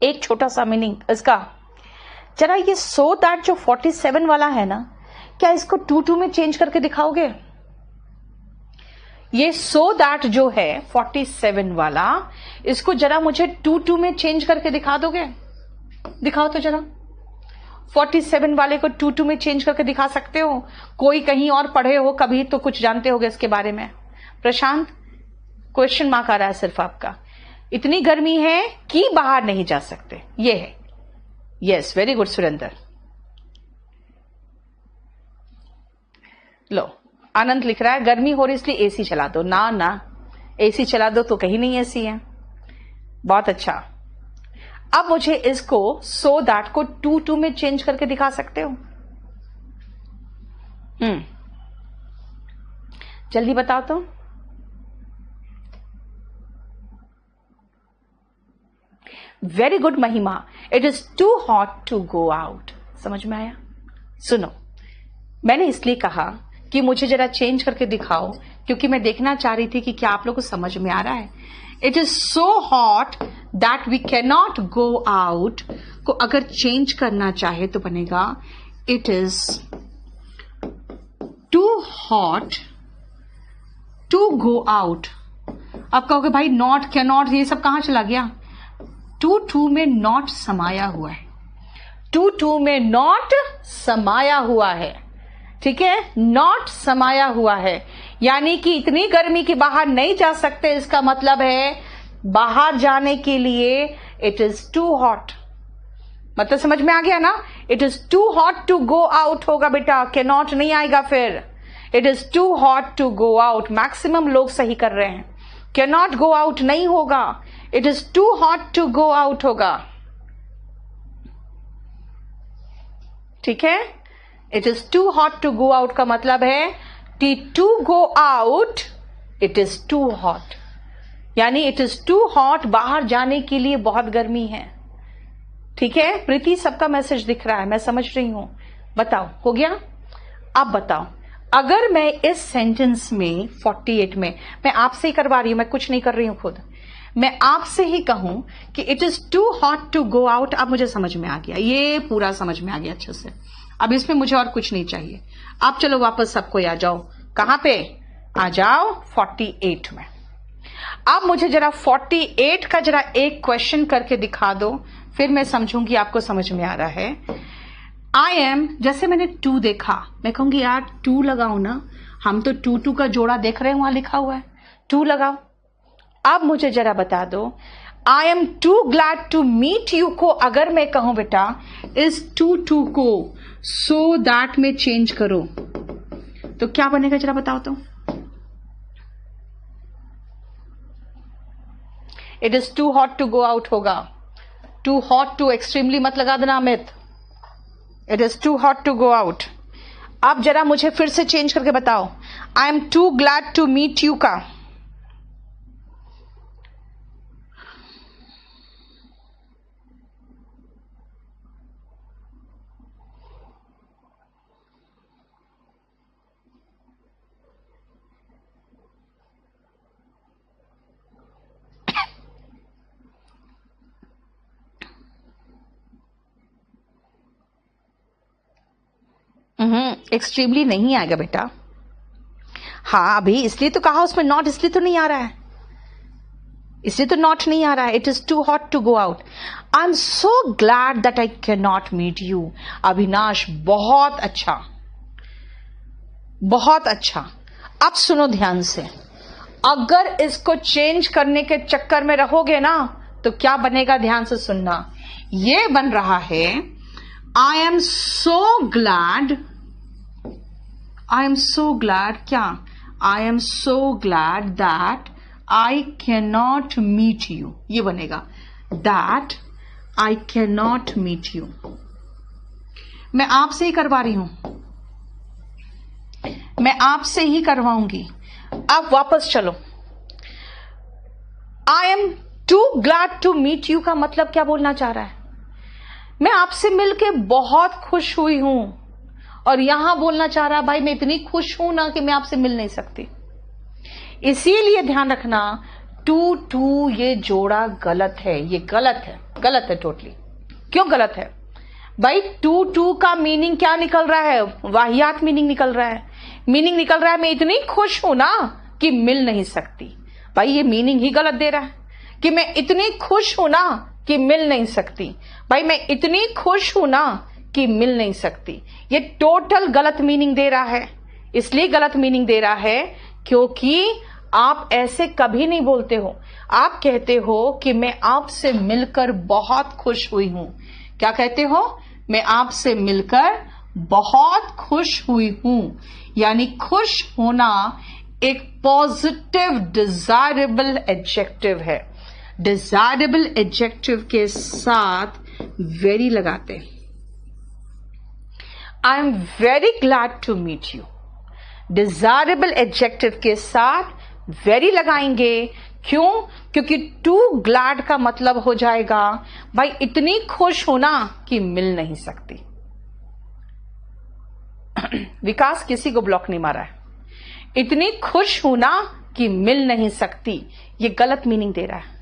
एक छोटा सा मीनिंग इसका, जरा ये सो दैट जो 47 वाला है ना, क्या इसको 2 में चेंज करके दिखाओगे? ये सो दैट जो है 47 वाला, इसको जरा मुझे 2 में चेंज करके दिखा दोगे? दिखाओ तो जरा। 47 वाले को 2 में चेंज करके दिखा सकते हो? कोई कहीं और पढ़े हो कभी तो कुछ जानते होगे इसके बारे में? प्रशांत, क्वेश्चन मार्क आ रहा है सिर्फ आपका। इतनी गर्मी है कि बाहर नहीं जा सकते, ये है। Yes, very good Surendra. लो, आनंद लिख रहा है गर्मी हो रही इसलिए एसी चला दो। ना ना, एसी चला दो तो कहीं नहीं एसी है। बहुत अच्छा। अब मुझे इसको सो दैट को 2 में चेंज करके दिखा सकते हो? जल्दी बताओ तो। Very good Mahima, it is too hot to go out. समझ में आया? सुनो, मैंने इसलिए कहा कि मुझे जरा चेंज करके दिखाओ, क्योंकि मैं देखना चाह रही थी कि क्या आप लोगों को समझ में आ रहा है। It is so hot that we can not go out को अगर चेंज करना चाहे तो बनेगा it is too hot to go out. आप कहोगे भाई नॉट, कैन नॉट, ये सब कहां चला गया? 2 में नॉट समाया हुआ है। 2 में नॉट समाया हुआ है, ठीक है? नॉट समाया हुआ है, यानी कि इतनी गर्मी की बाहर नहीं जा सकते। इसका मतलब है बाहर जाने के लिए इट इज टू हॉट। मतलब समझ में आ गया ना? It is too hot to go out होगा बेटा, कैन नॉट नहीं आएगा फिर। It is too hot to go out. Maximum लोग सही कर रहे हैं। कैन नॉट गो आउट नहीं होगा, it is too hot to go out होगा, ठीक है? It is too hot to go out का मतलब है कि to go out it is too hot, यानी इट इज टू हॉट, बाहर जाने के लिए बहुत गर्मी है, ठीक है? प्रीति, सबका मैसेज दिख रहा है, मैं समझ रही हूं। बताओ, हो गया? अब बताओ, अगर मैं इस सेंटेंस में 48 में, मैं आपसे ही करवा रही हूं, मैं कुछ नहीं कर रही हूं खुद, मैं आपसे ही कहूं कि it is too hot to go out, अब मुझे समझ में आ गया, ये पूरा समझ में आ गया अच्छे से। अब इसमें मुझे और कुछ नहीं चाहिए। अब चलो वापस सबको आ जाओ। कहां पे आ जाओ? 48 में। अब मुझे जरा 48 का जरा एक क्वेश्चन करके दिखा दो, फिर मैं समझूंगी आपको समझ में आ रहा है। आई एम, जैसे मैंने 2 देखा, मैं कहूंगी यार 2 लगाओ ना, हम तो 2 का जोड़ा देख रहे हैं, वहां लिखा हुआ है 2 लगाओ। अब मुझे जरा बता दो, I am too glad to meet you को अगर मैं कहूं बेटा इस 2 को सो दैट में चेंज करो तो क्या बनेगा? जरा बताओ तो। It is too hot to go out होगा। टू हॉट टू एक्सट्रीमली मत लगा देना Amit. It is too hot to go out. अब जरा मुझे फिर से चेंज करके बताओ, I am too glad to meet you का एक्सट्रीमली नहीं आएगा बेटा। हाँ, अभी इसलिए तो कहा उसमें नॉट, इसलिए तो नहीं आ रहा है, इसलिए तो नॉट नहीं आ रहा है। It is too hot to go out. I am so glad that I can not meet you. Avinash, बहुत अच्छा, बहुत अच्छा। अब सुनो ध्यान से, अगर इसको चेंज करने के चक्कर में रहोगे ना तो क्या बनेगा? ध्यान से सुनना। ये बन रहा है I am so glad, I am so glad, क्या? I am so glad that I can not meet you, ये बनेगा that I can not meet you. मैं आपसे ही करवा रही हूं, मैं आपसे ही करवाऊंगी। अब वापस चलो। I am too glad to meet you का मतलब क्या बोलना चाह रहा है? मैं आपसे मिलके बहुत खुश हुई हूं, और यहां बोलना चाह रहा है भाई मैं इतनी खुश हूं ना कि मैं आपसे मिल नहीं सकती। इसीलिए ध्यान रखना, टू टू ये जोड़ा गलत है, ये गलत है टोटली। क्यों गलत है भाई? टू टू का मीनिंग क्या निकल रहा है? वाहियात मीनिंग निकल रहा है। मीनिंग निकल रहा है मैं इतनी खुश हूं ना कि मिल नहीं सकती। भाई ये मीनिंग ही गलत दे रहा है कि मैं इतनी खुश हूं ना कि मिल नहीं सकती। भाई मैं इतनी खुश हूं ना कि मिल नहीं सकती, ये टोटल गलत मीनिंग दे रहा है। इसलिए गलत मीनिंग दे रहा है क्योंकि आप ऐसे कभी नहीं बोलते हो। आप कहते हो कि मैं आपसे मिलकर बहुत खुश हुई हूं। क्या कहते हो? मैं आपसे मिलकर बहुत खुश हुई हूं। यानी खुश होना एक पॉजिटिव डिजायरेबल एडजेक्टिव है। डिजायरेबल एडजेक्टिव के साथ वेरी लगाते। I am very glad to meet you. Desirable adjective के साथ वेरी लगाएंगे। क्यों? क्योंकि टू ग्लैड का मतलब हो जाएगा भाई इतनी खुश हो ना कि मिल नहीं सकती। विकास किसी को ब्लॉक नहीं मारा है। इतनी खुश हूं ना कि मिल नहीं सकती, ये गलत मीनिंग दे रहा है।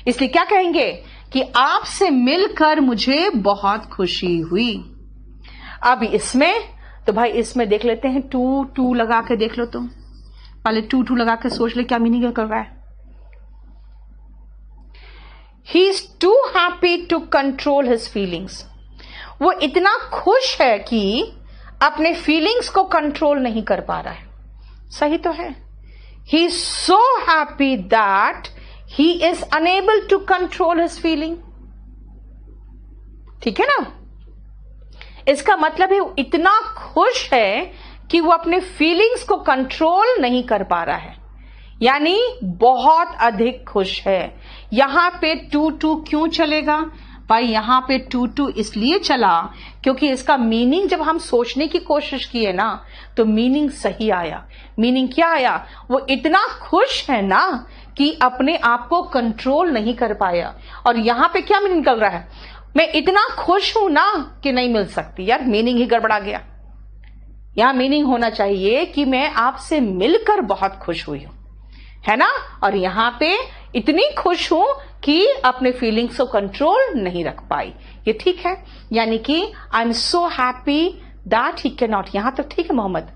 इसलिए क्या कहेंगे कि आपसे मिलकर मुझे बहुत खुशी हुई। अब इसमें तो भाई इसमें देख लेते हैं, टू टू लगा के देख लो। तुम पहले टू टू लगा के सोच ले क्या मीनिंग कर रहा है। He is too happy to control his feelings. वो इतना खुश है कि अपने फीलिंग्स को कंट्रोल नहीं कर पा रहा है। सही तो है। He is so happy that he is unable to control his feeling. ठीक है ना? इसका मतलब है वो इतना खुश है कि वो अपने फीलिंग्स को कंट्रोल नहीं कर पा रहा है, यानी बहुत अधिक खुश है। यहां पे टू टू क्यों चलेगा भाई? यहां पे टू टू इसलिए चला क्योंकि इसका मीनिंग जब हम सोचने की कोशिश किए ना तो मीनिंग सही आया। मीनिंग क्या आया? वो इतना खुश है ना कि अपने आप को कंट्रोल नहीं कर पाया। और यहां पे क्या मीनिंग निकल रहा है? मैं इतना खुश हूं ना कि नहीं मिल सकती। यार मीनिंग ही गड़बड़ा गया। यहां मीनिंग होना चाहिए कि मैं आपसे मिलकर बहुत खुश हुई हूं, है ना? और यहां पे इतनी खुश हूं कि अपने फीलिंग्स को कंट्रोल नहीं रख पाई। ये ठीक है। यानी कि I am so happy that he can not. यहां तक ठीक है Mohammad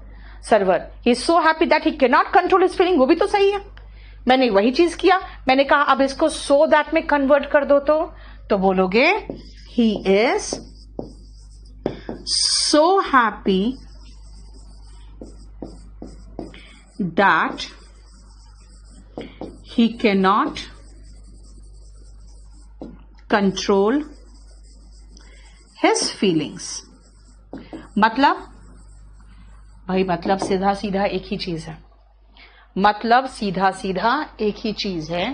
Sarwar. He is so happy that he can not control his feeling. वो भी तो सही है। मैंने वही चीज किया। मैंने कहा अब इसको सो दैट में कन्वर्ट कर दो तो बोलोगे ही is so happy that he cannot control his feelings। मतलब भाई मतलब सीधा सीधा एक ही चीज है। मतलब सीधा सीधा एक ही चीज है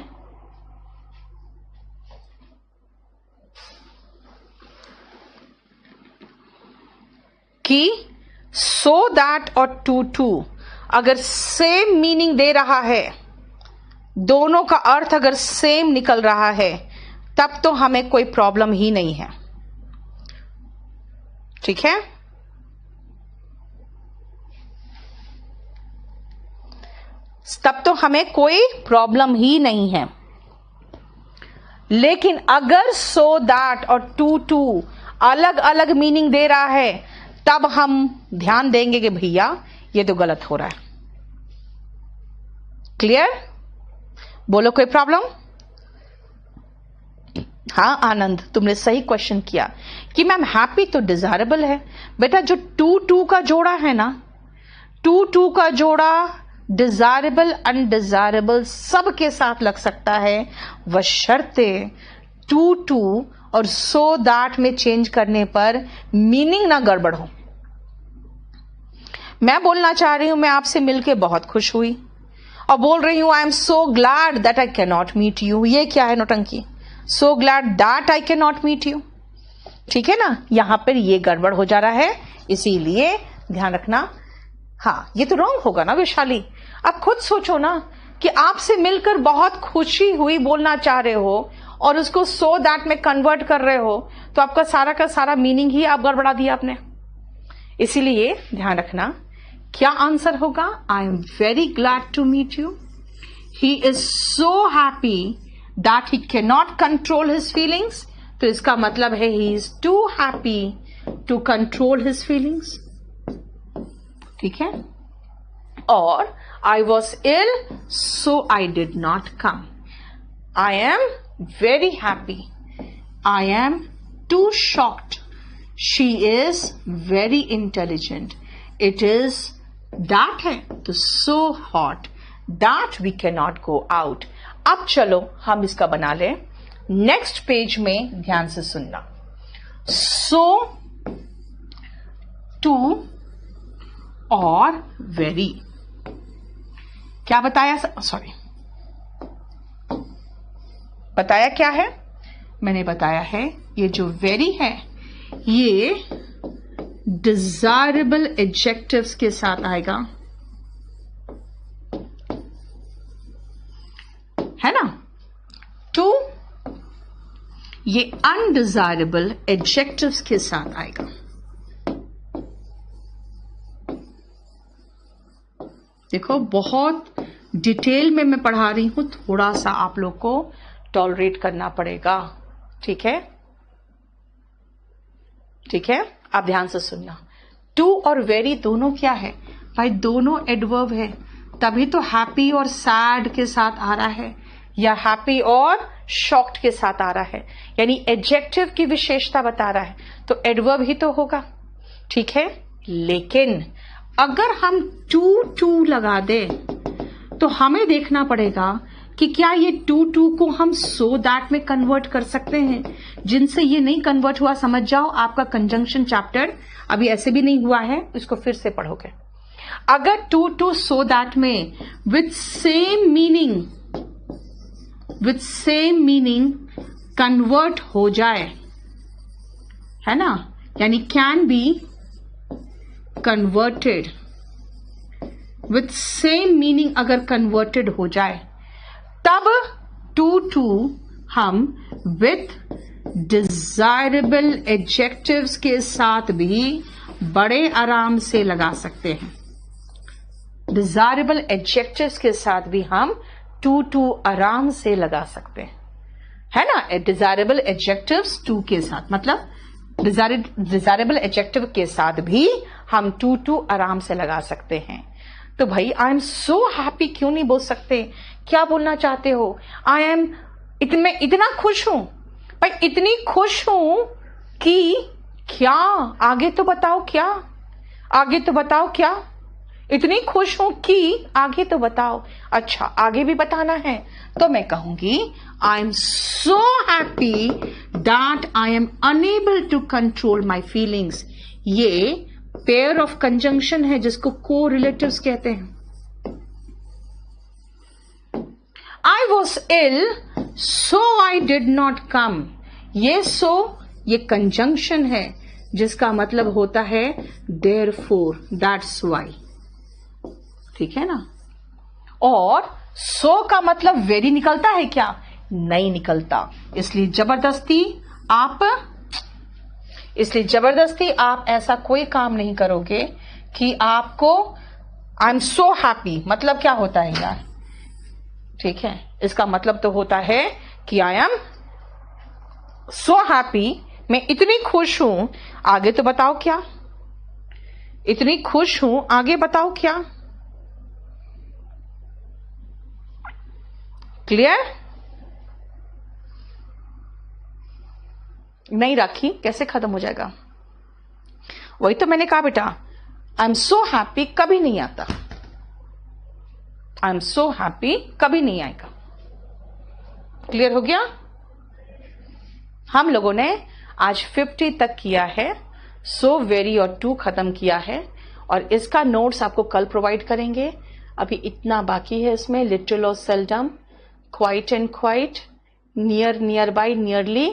कि so that और to अगर सेम मीनिंग दे रहा है, दोनों का अर्थ अगर सेम निकल रहा है, तब तो हमें कोई प्रॉब्लम ही नहीं है। ठीक है? तब तो हमें कोई प्रॉब्लम ही नहीं है। लेकिन अगर सो दैट और टू अलग अलग मीनिंग दे रहा है, तब हम ध्यान देंगे कि भैया ये तो गलत हो रहा है। क्लियर? बोलो कोई प्रॉब्लम? हाँ आनंद, तुमने सही क्वेश्चन किया कि मैम हैप्पी तो डिजायरेबल है। बेटा जो टू का जोड़ा है ना, टू का जोड़ा डिजायरेबल अनडिजायरेबल सबके साथ लग सकता है, बशर्ते टू और सो दैट में चेंज करने पर मीनिंग ना गड़बड़ हो। मैं बोलना चाह रही हूं मैं आपसे मिलके बहुत खुश हुई और बोल रही हूं I am so glad that I can not meet you. ये क्या है नौटंकी? So glad that I can not meet you. ठीक है ना? यहां पर ये गड़बड़ हो जा रहा है, इसीलिए ध्यान रखना। हाँ ये तो रॉन्ग होगा ना वैशाली। अब खुद सोचो ना कि आपसे मिलकर बहुत खुशी हुई बोलना चाह रहे हो और उसको सो दैट में कन्वर्ट कर रहे हो, तो आपका सारा का सारा मीनिंग ही आप गड़बड़ा दिया आपने। इसीलिए ध्यान रखना क्या आंसर होगा? I am very glad to meet you, he is so happy that he cannot control his feelings. तो इसका मतलब है he is too happy to control his feelings. ठीक है. और I was ill, so I did not come. I am very happy. I am too shocked. She is very intelligent. It is that है तो so hot that we cannot go out. अब चलो हम इसका बना लें. नेक्स्ट पेज में ध्यान से सुनना. So, to और very. क्या बताया? सॉरी, बताया क्या है? मैंने बताया है ये जो very है ये डिजायरेबल एडजेक्टिव्स के साथ आएगा, है ना. टू ये अनडिजायरेबल एडजेक्टिव्स के साथ आएगा. देखो बहुत डिटेल में मैं पढ़ा रही हूं, थोड़ा सा आप लोग को टॉलरेट करना पड़ेगा. ठीक है, ठीक है. आप ध्यान से सुनना. टू और वेरी दोनों क्या है भाई? दोनों एडवर्ब है. तभी तो हैप्पी और सैड के साथ आ रहा है, या हैप्पी और शॉक्ड के साथ आ रहा है. यानी एडजेक्टिव की विशेषता बता रहा है तो एडवर्ब ही तो होगा. ठीक है. लेकिन अगर हम टू लगा दे तो हमें देखना पड़ेगा कि क्या ये टू को हम सो दैट में कन्वर्ट कर सकते हैं. जिनसे ये नहीं कन्वर्ट हुआ, समझ जाओ आपका कंजंक्शन चैप्टर अभी ऐसे भी नहीं हुआ है, इसको फिर से पढ़ोगे. अगर टू सो दैट में विथ सेम मीनिंग कन्वर्ट हो जाए, है ना, यानी can be converted, with same meaning अगर कन्वर्टेड हो जाए, तब टू हम विथ डिजायरेबल एडजेक्टिव्स के साथ भी बड़े आराम से लगा सकते हैं. डिजायरेबल एडजेक्टिव्स के साथ भी हम टू आराम से लगा सकते हैं, है ना. डिजायरेबल एडजेक्टिव्स टू के साथ, मतलब डिजायरेबल एडजेक्टिव के साथ भी हम टू आराम से लगा सकते हैं. तो भाई आई एम सो हैप्पी क्यों नहीं बोल सकते? क्या बोलना चाहते हो? आई एम मैं इतना खुश हूं भाई, इतनी खुश हूं कि क्या? आगे तो बताओ क्या? आगे तो बताओ क्या? इतनी खुश हूं कि आगे तो बताओ. अच्छा, आगे भी बताना है तो मैं कहूंगी I am so happy that I am unable to control my feelings. ये पेयर ऑफ कंजंक्शन है जिसको को रिलेटिव्स कहते हैं. I was ill so I did not come. ये ये कंजंक्शन है जिसका मतलब होता है देयरफॉर, दैट्स व्हाई. ठीक है ना. और सो का मतलब वेरी निकलता है क्या? नहीं निकलता. इसलिए जबरदस्ती आप ऐसा कोई काम नहीं करोगे कि आपको आई एम सो हैप्पी मतलब क्या होता है यार? ठीक है, इसका मतलब तो होता है कि आई एम सो हैप्पी, मैं इतनी खुश हूं. आगे तो बताओ क्या? इतनी खुश हूं, आगे बताओ क्या? क्लियर? नहीं राखी कैसे खत्म हो जाएगा? वही तो मैंने कहा बेटा, आई एम सो हैप्पी कभी नहीं आता. आई एम सो हैप्पी कभी नहीं आएगा. क्लियर हो गया? हम लोगों ने आज 50 तक किया है. सो वेरी और टू खत्म किया है और इसका नोट्स आपको कल प्रोवाइड करेंगे. अभी इतना बाकी है इसमें. लिटिल और seldom, quiet and quite, near, near by, nearly,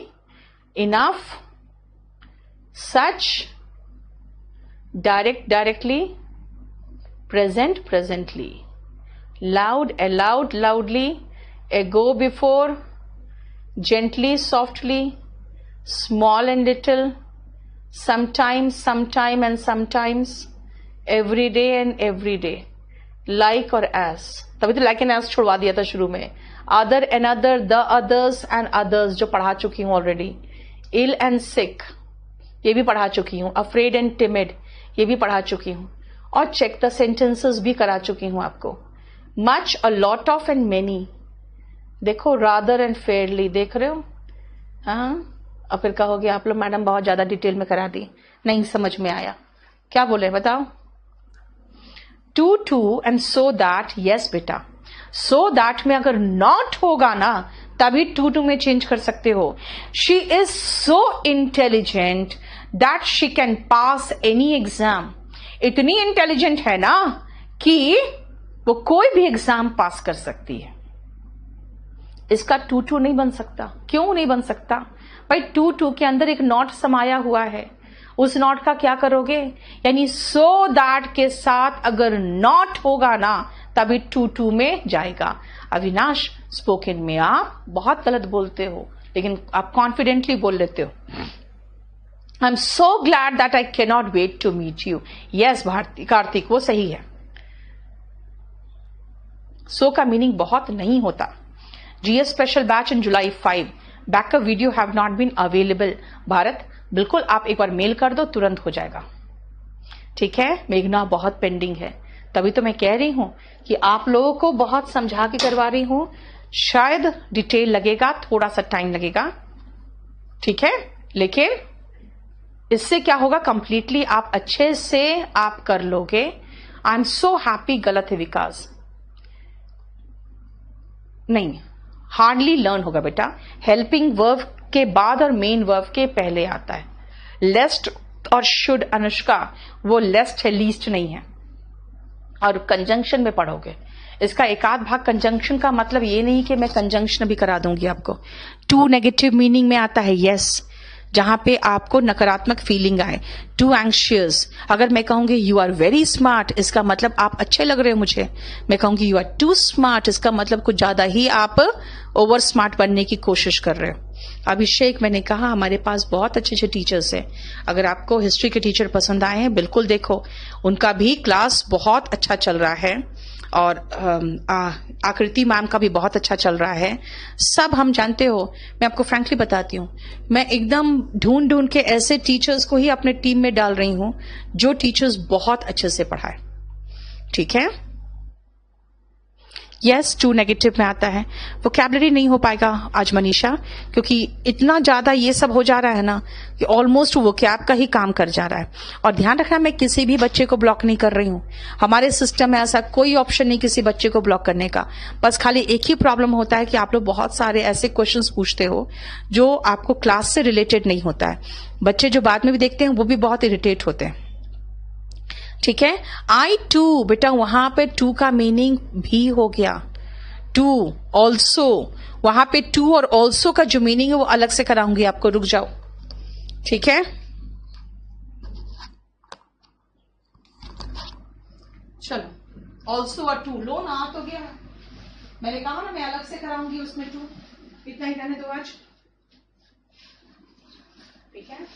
enough, such, direct, directly, present, presently, loud, aloud, loudly, ago, before, gently, softly, small and little, sometimes, sometime and sometimes, every day and every day, like और S, तभी तो like and S छुड़वा दिया था शुरू में. Other and other, the others and others जो पढ़ा चुकी हूं ऑलरेडी. इल एंड सिक ये भी पढ़ा चुकी हूं. अफ्रेड एंड टिमिड ये भी पढ़ा चुकी हूं. और चेक द सेंटेंसेस भी करा चुकी हूं आपको. Much, a lot of and many. देखो रादर एंड फेयरली, देख रहे हो. हाँ, और फिर कहोगे आप लोग मैडम बहुत ज्यादा डिटेल में करा दी. नहीं समझ में आया. क्या बोले बताओ. Too to and so that. Yes बेटा, सो दैट में अगर नॉट होगा ना तभी टू टू में चेंज कर सकते हो. She is so intelligent that she can pass any exam. इतनी इंटेलिजेंट है ना कि वो कोई भी एग्जाम पास कर सकती है. इसका टू टू नहीं बन सकता. क्यों नहीं बन सकता भाई? टू टू के अंदर एक नॉट समाया हुआ है. उस नॉट का क्या करोगे? यानी सो दैट के साथ अगर नॉट होगा ना तभी टू टू में जाएगा. अविनाश, स्पोकन में आप बहुत गलत बोलते हो लेकिन आप कॉन्फिडेंटली बोल लेते हो. I am so glad that I can not wait to meet you. Yes Bharti, Kartik, वो सही है. सो का मीनिंग बहुत नहीं होता. GS special batch in July 5. Backup video have not been available. Bharat, बिल्कुल आप एक बार मेल कर दो, तुरंत हो जाएगा. ठीक है. मेघना, बहुत पेंडिंग है. तभी तो मैं कह रही हूं कि आप लोगों को बहुत समझा के करवा रही हूं. शायद डिटेल लगेगा, थोड़ा सा टाइम लगेगा. ठीक है. लेकिन इससे क्या होगा, कंप्लीटली आप अच्छे से आप कर लोगे. आई एम सो हैप्पी. गलत है विकास. नहीं, हार्डली लर्न होगा बेटा. हेल्पिंग वर्ब के बाद और मेन वर्ब के पहले आता है. लेस्ट और शुड, अनुष्का, वो लेस्ट है, लीस्ट नहीं है. और कंजंक्शन में पढ़ोगे. इसका एक आध भाग कंजंक्शन का मतलब ये नहीं कि मैं कंजंक्शन भी करा दूंगी आपको. टू नेगेटिव मीनिंग में आता है. यस, जहां पे आपको नकारात्मक फीलिंग आए. टू एंग्शियस, अगर मैं कहूंगी यू आर वेरी स्मार्ट, इसका मतलब आप अच्छे लग रहे हो मुझे. मैं कहूंगी यू आर टू स्मार्ट, इसका मतलब कुछ ज्यादा ही आप ओवर स्मार्ट बनने की कोशिश कर रहे हो. अभिषेक, मैंने कहा हमारे पास बहुत अच्छे अच्छे टीचर्स हैं. अगर आपको हिस्ट्री के टीचर पसंद आए हैं, बिल्कुल देखो, उनका भी क्लास बहुत अच्छा चल रहा है. और आकृति मैम का भी बहुत अच्छा चल रहा है. सब हम जानते हो. मैं आपको फ्रैंकली बताती हूँ, मैं एकदम ढूंढ ढूंढ के ऐसे टीचर्स को ही अपने टीम में डाल रही हूँ जो टीचर्स बहुत अच्छे से पढ़ाए. ठीक है. यस, टू नेगेटिव में आता है. वोकैबुलरी नहीं हो पाएगा आज मनीषा, क्योंकि इतना ज्यादा ये सब हो जा रहा है ना कि ऑलमोस्ट वोकैब का ही काम कर जा रहा है. और ध्यान रखना, मैं किसी भी बच्चे को ब्लॉक नहीं कर रही हूँ. हमारे सिस्टम में ऐसा कोई ऑप्शन नहीं किसी बच्चे को ब्लॉक करने का. बस खाली एक ही प्रॉब्लम होता है कि आप लोग बहुत सारे ऐसे क्वेश्चंस पूछते हो जो आपको क्लास से रिलेटेड नहीं होता है. बच्चे जो बाद में भी देखते हैं वो भी बहुत इरिटेट होते हैं. ठीक है. आई टू, बेटा वहां पे टू का मीनिंग भी हो गया. टू, ऑल्सो, वहां पे टू और ऑल्सो का जो मीनिंग है वो अलग से कराऊंगी आपको. रुक जाओ. ठीक है. चलो, ऑल्सो और टू, लो ना तो गया. मैंने कहा ना मैं अलग से कराऊंगी उसमें टू. इतना ही रहने दो आज. ठीक है.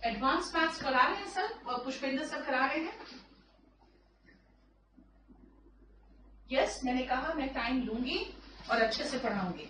एडवांस मैथ्स करा रहे हैं सर, और पुष्पेंद्र सर करा रहे हैं. यस, मैंने कहा मैं टाइम लूंगी और अच्छे से पढ़ाऊंगी.